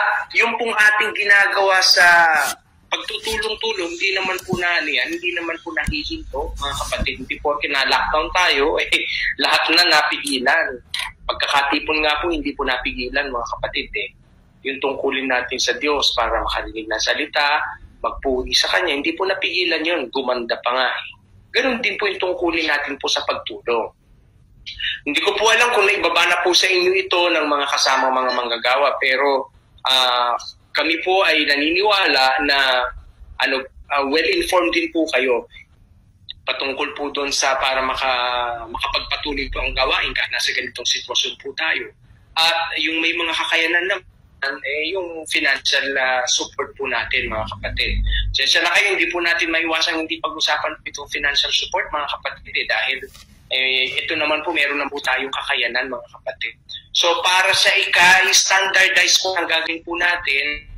At yung pong ating ginagawa sa pagtutulong-tulong, hindi naman po hindi naman po nahihinto, mga kapatid. Hindi po kina-lockdown tayo, lahat na napigilan. Pagkakatipon nga po, hindi po napigilan, mga kapatid. Yung tungkulin natin sa Diyos para makarinig na salita, magpuri sa Kanya, hindi po napigilan yun. Gumanda pa nga. Ganun din po yung tungkulin natin po sa pagtulong. Hindi ko po alam kung naibaba na po sa inyo ito ng mga kasamang mga manggagawa, pero kami po ay naniniwala na well-informed din po kayo patungkol po doon sa para makapagpatuloy po ang gawain kahit nasa ganitong sitwasyon po tayo. At yung may mga kakayanan naman, yung financial support po natin, mga kapatid. Sensya na kayo, hindi po natin maiwasan hindi pag-usapan itong financial support, mga kapatid, dahil ito naman po, meron na po tayong kakayanan, mga kapatid. So, para sa standardize po ang gagawin po natin,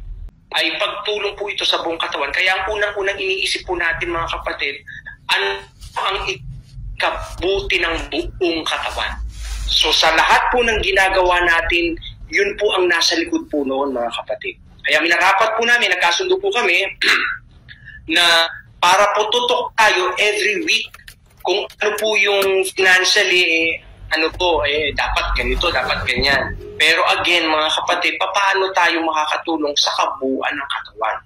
ay pagtulong po ito sa buong katawan. Kaya ang unang-unang iniisip po natin, mga kapatid, ano ang ikabuti ng buong katawan. So, sa lahat po ng ginagawa natin, yun po ang nasa likod po noon, mga kapatid. Kaya minarapat po namin, nagkasundo po kami, na para po tutok tayo every week kung ano po yung financially, dapat ganito, dapat ganyan. Pero again, mga kapatid, paano tayo makakatulong sa kabuuan ng katawan?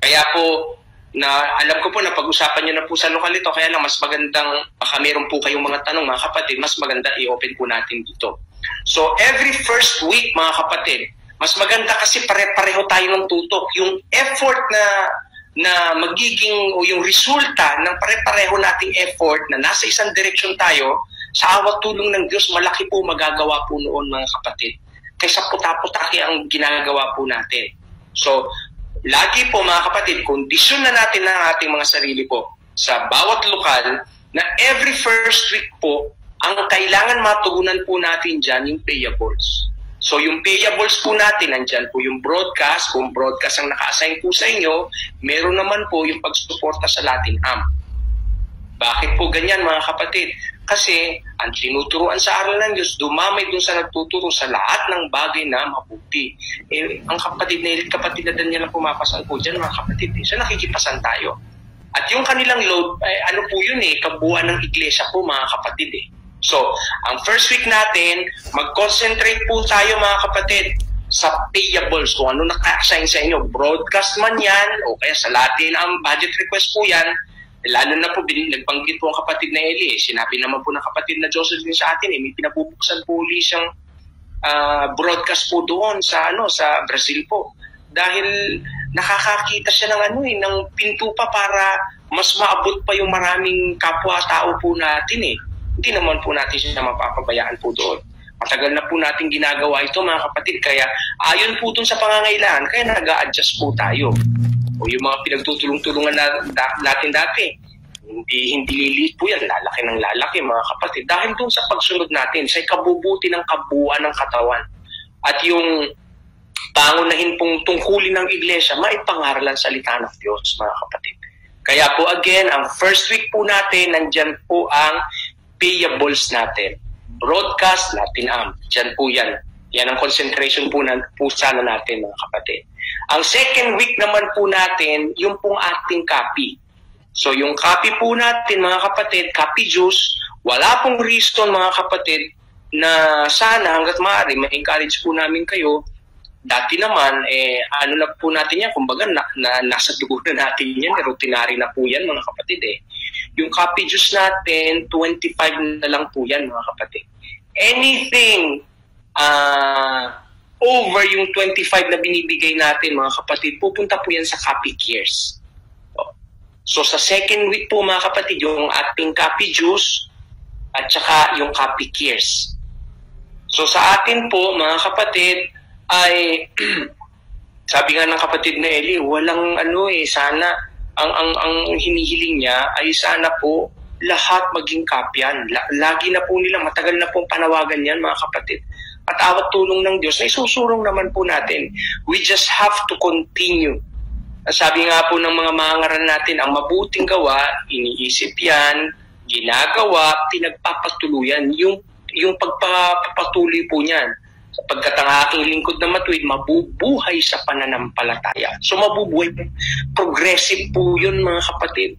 Kaya po, alam ko po na pag-usapan nyo na po sa lokal ito, kaya lang mas magandang, baka meron po kayong mga tanong, mga kapatid, mas maganda i-open po natin dito. So, every first week, mga kapatid, mas maganda kasi pare-pareho tayo ng tutok. Yung effort na magiging, o yung resulta ng pare-pareho nating effort na nasa isang direksyon tayo, sa awat tulong ng Diyos, malaki po magagawa po noon, mga kapatid. Kaysa puta-putaki ang ginagawa po natin. So, lagi po, mga kapatid, kondisyon na natin ang ating mga sarili po sa bawat lokal na every first week po, ang kailangan matugunan po natin dyan yung payables. So, yung payables po natin, nandyan po yung broadcast. Kung broadcast ang naka-assign po sa inyo, meron naman po yung pagsuporta sa Latin Amp. Bakit po ganyan, mga kapatid? Kasi ang tinuturuan sa aral ng Diyos, dumamay dun sa nagtuturo sa lahat ng bagay na mabuti. Ang kapatid na Daniel na pumapasan po dyan, mga kapatid. So nakikipasan tayo. At yung kanilang load, po yun kabuuan ng iglesia po, mga kapatid. So, ang first week natin, mag-concentrate po tayo, mga kapatid, sa payables. Kung ano naka-assign sa inyo, broadcast man yan, o kaya sa Latin ang budget request po yan. Lalo na po, nagbanggit po ang kapatid na Eli. Sinabi naman po ng kapatid na Joseph din sa atin, may pinabubuksan po ulit siyang broadcast po doon sa Brazil po. Dahil nakakakita siya ng pinto pa para mas maabot pa yung maraming kapwa-tao po natin . Hindi naman po natin siya mapapabayaan po doon. Matagal na po natin ginagawa ito, mga kapatid. Kaya ayon po dun sa pangangailangan, kaya nag-a-adjust po tayo. O yung mga pinagtutulong-tulungan natin dati, hindi lilit po yan, lalaki ng lalaki, mga kapatid. Dahil doon sa pagsunod natin, sa ikabubuti ng kabuuan ng katawan. At yung pangunahin pong tungkulin ng iglesia, maipangaralan salita ng Diyos, mga kapatid. Kaya po again, ang first week po natin, nandyan po ang payables natin. Broadcast, Latin Amp. Dyan po yan. Yan ang concentration po sana natin, mga kapatid. Ang second week naman po natin, yung pong ating copy. So yung copy po natin, mga kapatid, copy juice, wala pong reason, mga kapatid, na sana hanggat maaari, ma-encourage po namin kayo. Dati naman, na po natin yan, kumbaga nasa dugo na natin yan, routinary na po yan, mga kapatid . Yung copy juice natin, 25 na lang po yan, mga kapatid. Anything over yung 25 na binibigay natin, mga kapatid, pupunta po yan sa copy cares. So sa second week po, mga kapatid, yung ating copy juice at saka yung copy cares. So sa atin po, mga kapatid, ay sabi nga ng kapatid na Eli, walang sana ang hinihiling niya ay sana po lahat maging kapyan. Lagi na po nila, matagal na pong panawagan yan, mga kapatid. At awat tulong ng Diyos, ay susurong naman po natin. We just have to continue. Sabi nga po ng mga mangaral natin, ang mabuting gawa, iniisip yan, ginagawa, pinagpapatuluyan. Yung pagpapatuloy po niyan. Sapagkat ang aking lingkod na matuwid, mabubuhay sa pananampalataya. So mabubuhay, progressive po yun mga kapatid.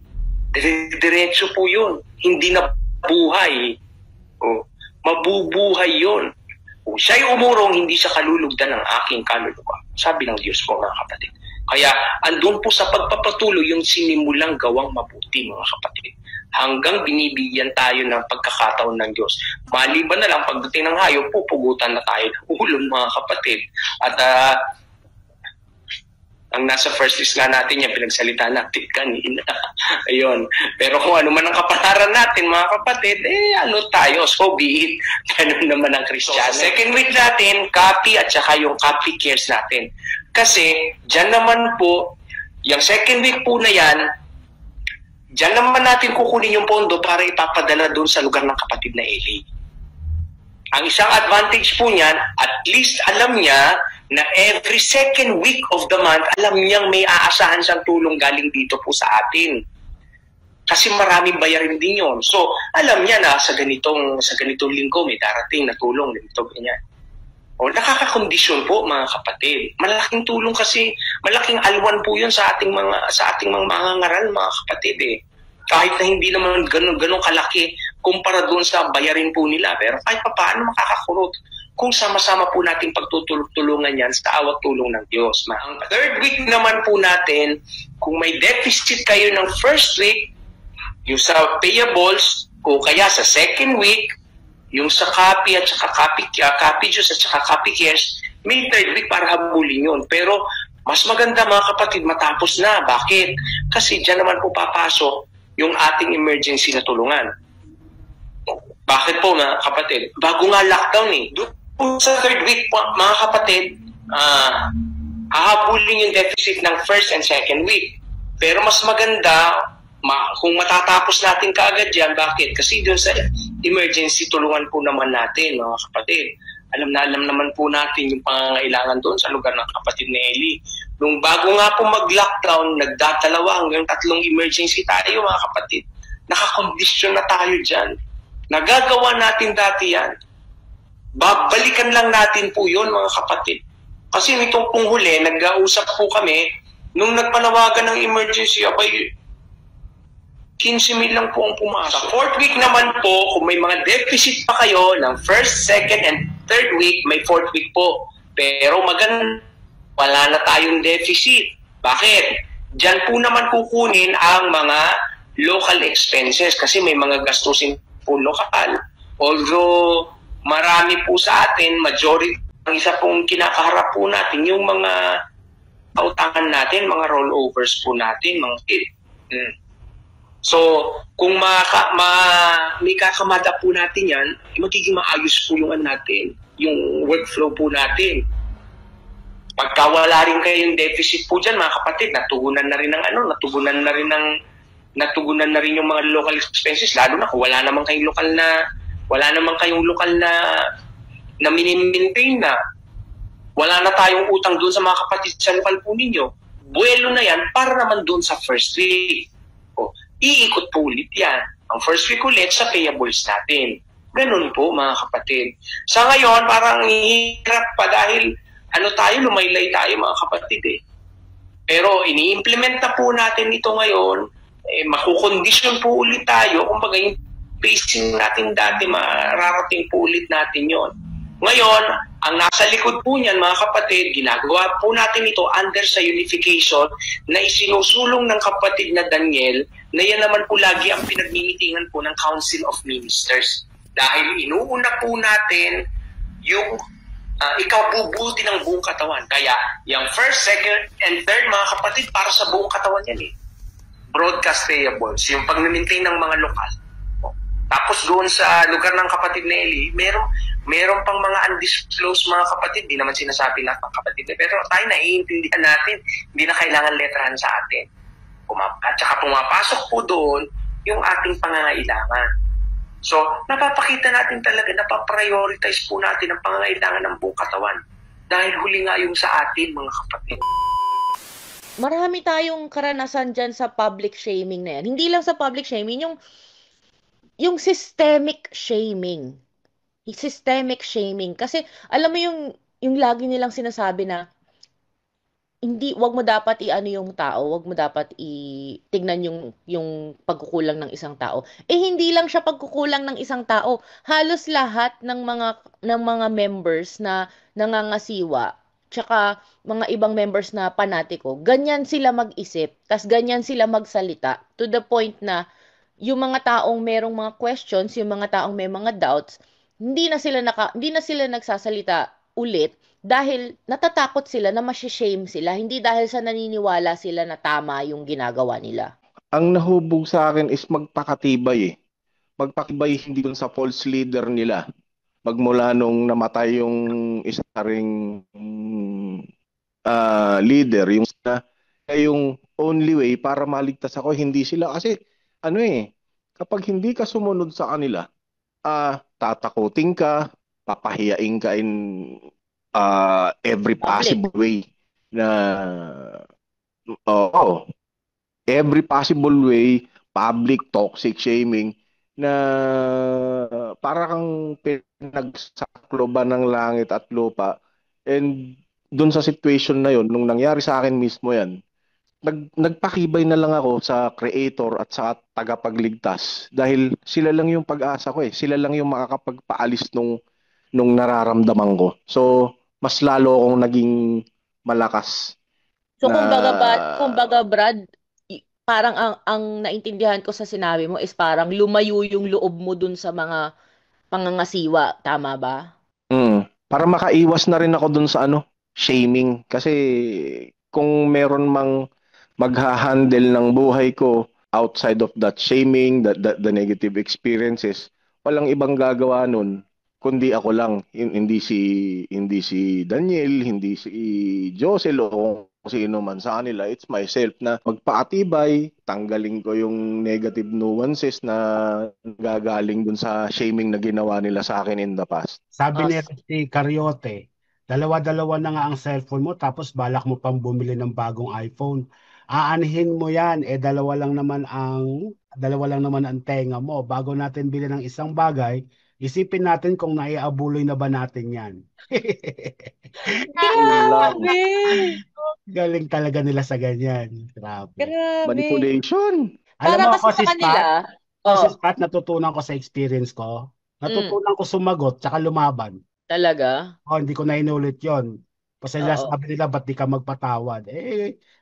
Diretso po yun. Hindi na buhay. O, mabubuhay yun. O, siya'y umurong, hindi siya kalulugdan ng aking kaluluwa. Sabi ng Diyos po mga kapatid. Kaya andun po sa pagpapatuloy yung sinimulang gawang mabuti mga kapatid. Hanggang binibigyan tayo ng pagkakataon ng Diyos. Maliban na lang, pagdating ng hayop, pupugutan na tayo ng ulo mga kapatid. At ang nasa first list nga natin yan, pinagsalita natin kanina. Ayun. Pero kung ano man ang kapalaran natin mga kapatid, ano tayo, so be it. Ganun naman ang Kristiyano. So, second week natin, copy at saka yung copy cares natin. Kasi, dyan naman po, yung second week po na yan, dyan naman natin kukunin yung pondo para ipapadala doon sa lugar ng kapatid na Eli. Ang isang advantage po niyan, at least alam niya na every second week of the month, alam niyang may aasahan siyang tulong galing dito po sa atin. Kasi maraming bayarin din yun. So, alam niya na sa ganitong linggo may darating na tulong, ganito, ganyan. O, nakakakondisyon po mga kapatid. Malaking tulong kasi, malaking alwan po yun sa ating mga ngaral mga kapatid eh. Kahit na hindi naman ganun kalaki kumpara doon sa bayarin po nila. Pero kahit pa paano makakakurot kung sama-sama po natin pagtutulungan yan sa awat tulong ng Diyos. Ang third week naman po natin, kung may deficit kayo ng first week, yung sa payables, o kaya sa second week, yung sa copy at saka copy juice at saka copy cares, may third week para habulin yun. Pero mas maganda mga kapatid, matapos na. Bakit? Kasi dyan naman po papasok yung ating emergency na tulungan. Bakit po mga kapatid? Bago nga lockdown eh. Doon sa third week po, mga kapatid, hahabulin yung deficit ng first and second week. Pero mas maganda kung matatapos natin kaagad yan. Bakit? Kasi doon sa emergency tulungan po naman natin mga kapatid. Alam naman po natin yung pangangailangan doon sa lugar ng kapatid ni Eli. Nung bago nga po mag-lockdown, nagdadalawa hanggang 3 emergency tayo mga kapatid. Nakakondisyon na tayo dyan. Nagagawa natin dati yan. Babalikan lang natin po yun mga kapatid. Kasi nitong pong huli, nag-uusap po kami, nung nagpanawagan ng emergency, abay, 15,000 lang po ang pumasok. Sa fourth week naman po, kung may mga deficit pa kayo ng first, second, and third week, may fourth week po. Pero maganda, wala na tayong deficit. Bakit? Diyan po naman kukunin ang mga local expenses kasi may mga gastusin po lokal. Although marami po sa atin, majority, ang isa pong kinakaharap po natin, yung mga kautangan natin, mga rollovers po natin, mga So, kung may kakamada po natin yan, magiging maayos po yung natin, yung workflow po natin. Pagka wala rin kayong deficit po dyan, mga kapatid, natugunan na rin yung mga local expenses, lalo na kung wala naman kayong lokal na mini-maintain na. Wala na tayong utang doon sa mga kapatid sa lokal po ninyo. Buwelo na yan para naman doon sa first week. O, iikot po ulit yan. Ang first week ulit sa payables natin. Ganun po mga kapatid. Sa ngayon, parang hirap pa dahil lumaylay tayo mga kapatid eh. Pero ini-implement na po natin ito ngayon, makukondisyon po ulit tayo, kumbaga yung pacing natin dati, mararating po ulit natin yon. Ngayon, ang nasa likod po niyan mga kapatid, ginagawa po natin ito under sa unification na isinusulong ng kapatid na Daniel, na yan naman po lagi ang pinagmimitingan po ng Council of Ministers. Dahil inuuna po natin yung ikabubuti ng buong katawan. Kaya, yung first, second, and third, mga kapatid, para sa buong katawan yan eh. Broadcast payables, yung pag-maintain ng mga lokal. Tapos doon sa lugar ng kapatid na Eli, meron pang mga undisclosed mga kapatid, di naman sinasabi lahat ng kapatid. Pero tayo naiintindihan natin, hindi na kailangan letrahan sa atin. At saka pumapasok po doon yung ating pangangailangan. So, napapakita natin talaga, napaprioritize po natin ang pangangailangan ng buong katawan. Dahil huli nga yung sa atin, mga kapatid. Marami tayong karanasan dyan sa public shaming na yan. Hindi lang sa public shaming, yung systemic shaming. systemic shaming. Kasi alam mo yung lagi nilang sinasabi na hindi, wag mo dapat i-ano yung tao, wag mo dapat tignan yung pagkukulang ng isang tao. Eh hindi lang siya pagkukulang ng isang tao. Halos lahat ng mga members na nangangasiwa, tsaka mga ibang members na panatiko, ganyan sila mag-isip, tas ganyan sila magsalita to the point na yung mga taong merong mga questions, yung mga taong may mga doubts, hindi na sila nagsasalita ulit dahil natatakot sila na ma-shame sila, hindi dahil sa naniniwala sila na tama yung ginagawa nila. Ang nahubog sa akin is magpakatibay eh. Magpakatibay hindi dun sa false leader nila. Magmula nung namatay yung isa ring leader, yung only way para maligtas ako, hindi sila. Kasi ano eh, kapag hindi ka sumunod sa kanila, tatakutin ka, papahiyain ka in every Public. possible way na oo, every possible way, public toxic shaming na para kang pinagsakloban ng langit at lupa. And dun sa situation na yon, nung nangyari sa akin mismo yan, nagpakibay na lang ako sa creator at sa tagapagligtas dahil sila lang yung pag-asa ko eh. Sila lang yung makakapagpaalis nung nararamdaman ko. So, mas lalo akong naging malakas So na kumbaga Brad, parang ang naintindihan ko sa sinabi mo is parang lumayo yung loob mo dun sa mga pangangasiwa, tama ba? para makaiwas na rin ako dun sa shaming. Kasi kung meron mang magha-handle ng buhay ko outside of that shaming, the negative experiences, walang ibang gagawa nun kundi ako lang. Hindi si Daniel, hindi si Josel o kung sino man sa kanila. It's myself na magpaatibay, tanggalin ko yung negative nuances na gagaling dun sa shaming na ginawa nila sa akin in the past. Sabi ni si Cariote, dalawa-dalawa na nga ang cellphone mo tapos balak mo pang bumili ng bagong iPhone. Aanhin mo yan, dalawa lang naman ang tenga mo. Bago natin bilhin ng isang bagay, isipin natin kung naiabuloy na ba natin yan. Grabe! Galing talaga nila sa ganyan. Grabe. Grabe. Manipulation. Alam Para mo kasi ako sa si kanila, Scott, natutunan ko sa experience ko. Natutunan ko sumagot tsaka lumaban. talaga. Hindi ko na inulit yon. Kasi Oo. sabi nila, ba't di ka magpatawad?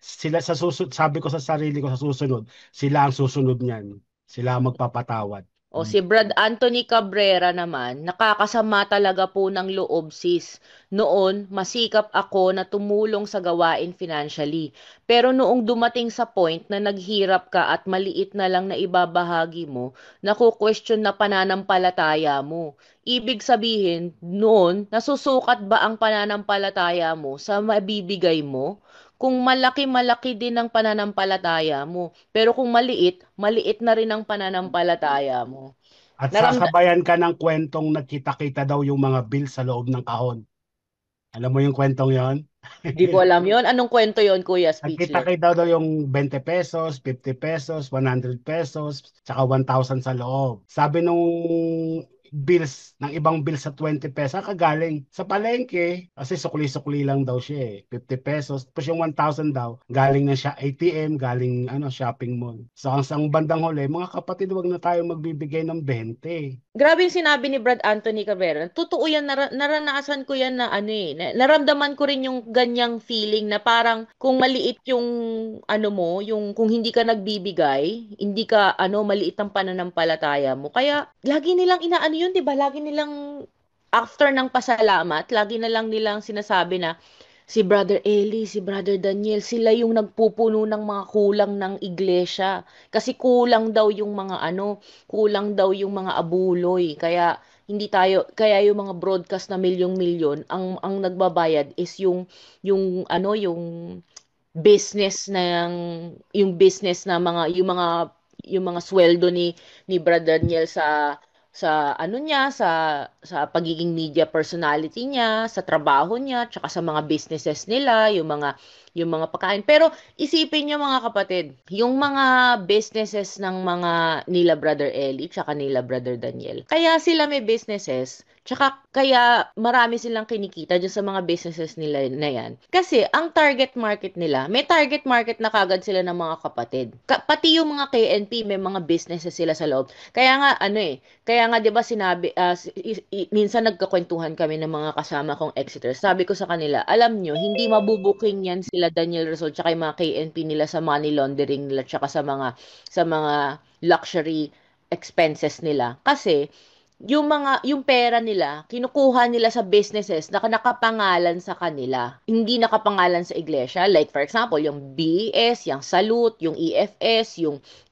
Sila sabi ko sa sarili ko sa susunod, sila ang susunod niyan. Sila ang magpapatawad. O si Brad Anthony Cabrera naman, nakakasama talaga po ng loob sis. Noon, masikap ako na tumulong sa gawain financially. Pero noong dumating sa point na naghirap ka at maliit na lang na ibabahagi mo, naku-question na pananampalataya mo. Ibig sabihin, noon, nasusukat ba ang pananampalataya mo sa mabibigay mo? Kung malaki-malaki din ang pananampalataya mo. Pero kung maliit, maliit na rin ang pananampalataya mo. At Naramda- sasabayan ka ng kwentong nagkita-kita daw yung mga bill sa loob ng kahon. Alam mo yung kwentong yon? Di ko alam yon. Anong kwento yon, Kuya Speechless? Nagkita-kita daw yung 20 pesos, 50 pesos, 100 pesos, tsaka 1,000 sa loob. Sabi nung bills, ng ibang bills sa 20 pesos, kagaling sa palengke. Kasi sukli-sukli lang daw siya eh. 50 pesos. Tapos yung 1,000 daw, galing na siya ATM, galing shopping mall. So ang bandang huli, mga kapatid, wag na tayo magbibigay ng 20. Grabe yung sinabi ni Brad Anthony Cabrera. Totoo yan, naranasan ko yan na naramdaman ko rin yung ganyang feeling na parang kung maliit yung mo, yung kung hindi ka nagbibigay, hindi ka maliit ang pananampalataya mo. Kaya lagi nilang inaano yun, 'di ba? Lagi nilang after ng pasalamat, lagi na lang nilang sinasabi na si Brother Eli, si Brother Daniel, sila yung nagpupuno ng mga kulang ng iglesia. Kasi kulang daw yung mga kulang daw yung mga abuloy. Kaya yung mga broadcast na milyong-milyon, ang nagbabayad is yung business na yung mga sweldo ni Brother Daniel sa pagiging media personality niya, sa trabaho niya, tsaka sa mga businesses nila, yung mga pagkain. Pero isipin niyo mga kapatid, yung mga businesses ng mga nila Brother Eli tsaka nila Brother Daniel. Kaya sila may businesses, tsaka kaya marami silang kinikita dyan sa mga businesses nila na yan. Kasi ang target market nila, may target market na kagad sila ng mga kapatid. Pati yung mga KNP, may mga businesses sila sa loob. Kaya nga, kaya nga 'di ba sinabi, minsan nagkakwentuhan kami ng mga kasama kong Exeters. Sabi ko sa kanila, alam nyo, hindi mabubuking yan sila Daniel Rizal tsaka yung mga KNP nila sa money laundering nila tsaka sa mga luxury expenses nila. Kasi yung pera nila, kinukuha nila sa businesses na nakapangalan sa kanila. Hindi nakapangalan sa iglesia. Like for example, yung BES, yung Salute, yung EFS,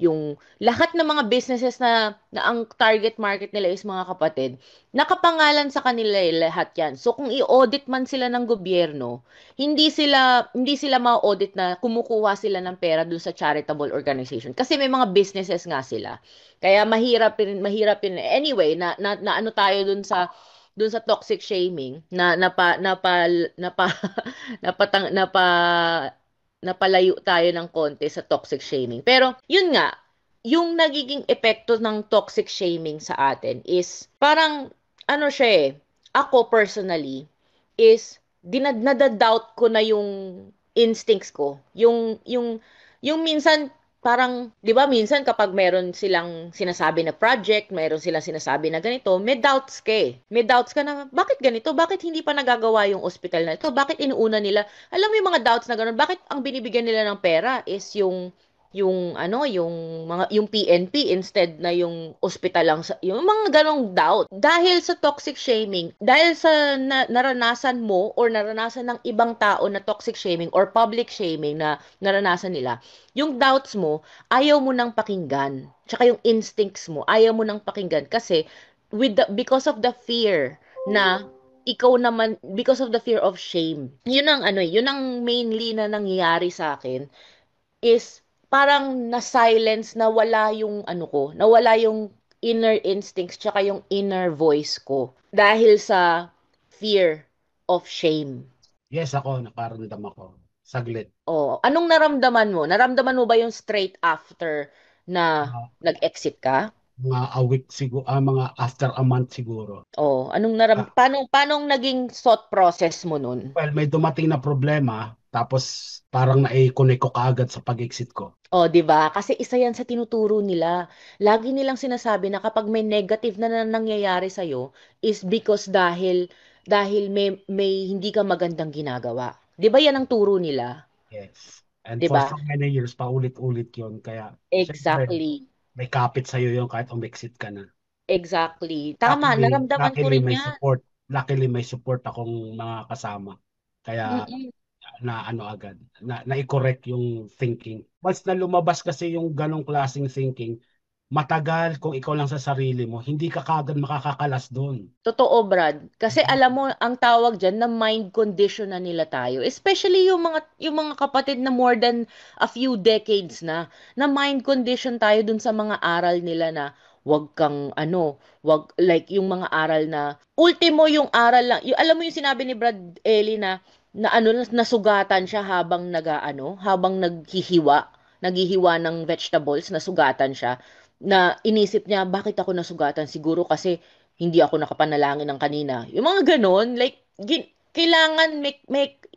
yung lahat ng mga businesses na ang target market nila is mga kapatid. Nakapangalan sa kanila lahat yan. So kung i-audit man sila ng gobyerno, hindi sila ma-audit na kumukuha sila ng pera dun sa charitable organization. Kasi may mga businesses nga sila. Kaya mahirap din. Anyway, na ano tayo dun sa toxic shaming na napalayo tayo ng konti sa toxic shaming. Pero yun nga, yung nagiging epekto ng toxic shaming sa atin is parang ano siya ako personally is nadadoubt ko na yung instincts ko. Yung minsan parang, 'di ba, minsan kapag meron silang sinasabi na project, meron silang sinasabi na ganito, may doubts ka eh. May doubts ka na, bakit ganito? Bakit hindi pa nagagawa yung ospital na ito? Bakit inuuna nila? Alam mo yung mga doubts na gano'n, bakit ang binibigyan nila ng pera is yung PNP instead na yung ospital lang, yung mga ganong doubt. Dahil sa toxic shaming, dahil sa naranasan mo or naranasan ng ibang tao na toxic shaming or public shaming na naranasan nila, yung doubts mo, ayaw mo nang pakinggan. Tsaka yung instincts mo, ayaw mo nang pakinggan kasi because of the fear na ikaw naman, because of the fear of shame. Yun ang mainly na nangyayari sa akin is parang na-silence, nawala yung nawala yung inner instincts tsaka yung inner voice ko dahil sa fear of shame. Yes, ako, nakaramdam ako. Saglit. Oh, anong naramdaman mo? Naramdaman mo ba yung straight after na nag-exit ka? Mga a week siguro, mga after a month siguro. Oh, paano naging thought process mo nun? Well, may dumating na problema, tapos parang na-connect ko kaagad sa pag-exit ko. Oh, 'di ba? Kasi isa 'yan sa tinuturo nila. Lagi nilang sinasabi na kapag may negative na nangyayari sa iyo is because dahil may hindi ka magandang ginagawa. 'Di ba 'yan ang turo nila? Yes. And 'Di for ba? so many years, paulit-ulit 'yon. Kaya, syempre, Exactly. may kapit sa'yo yung kahit umexit ka na. Exactly. Tama, naramdaman ko Luckily, rin may 'yan. support. Luckily, may support akong mga kasama. Kaya, Mm-mm. agad, na-correct yung thinking. Once na lumabas kasi yung ganong klaseng thinking, matagal kung ikaw lang sa sarili mo, hindi ka kagad makakakalas doon. Totoo, Brad. Kasi alam mo, ang tawag dyan na mind condition na nila tayo. Especially yung mga kapatid na more than a few decades na mind condition tayo dun sa mga aral nila na wag kang wag like yung mga aral na ultimo yung aral lang. Alam mo yung sinabi ni Brad Eli na nasugatan siya habang habang naghihiwa ng vegetables, nasugatan siya na inisip niya, bakit ako nasugatan? Siguro kasi hindi ako nakapanalangin ng kanina. Yung mga ganon, like, kailangan may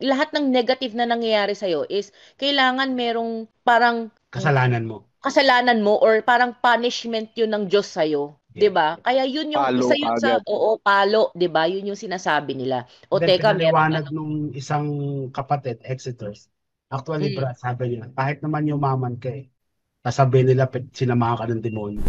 lahat ng negative na nangyayari sa'yo is kailangan merong parang kasalanan mo or parang punishment yun ng Diyos sa'yo. Yeah. 'Di ba? Kaya yun yung Palo isa yun sa agad. palo, 'di ba? Yun yung sinasabi nila. O Then, teka, pinaliwanag nung isang kapatid, Exeters. Actually, Brad, sabi niya, kahit naman yumaman ka sasabihin nila, sinamahan ka ng demonyo.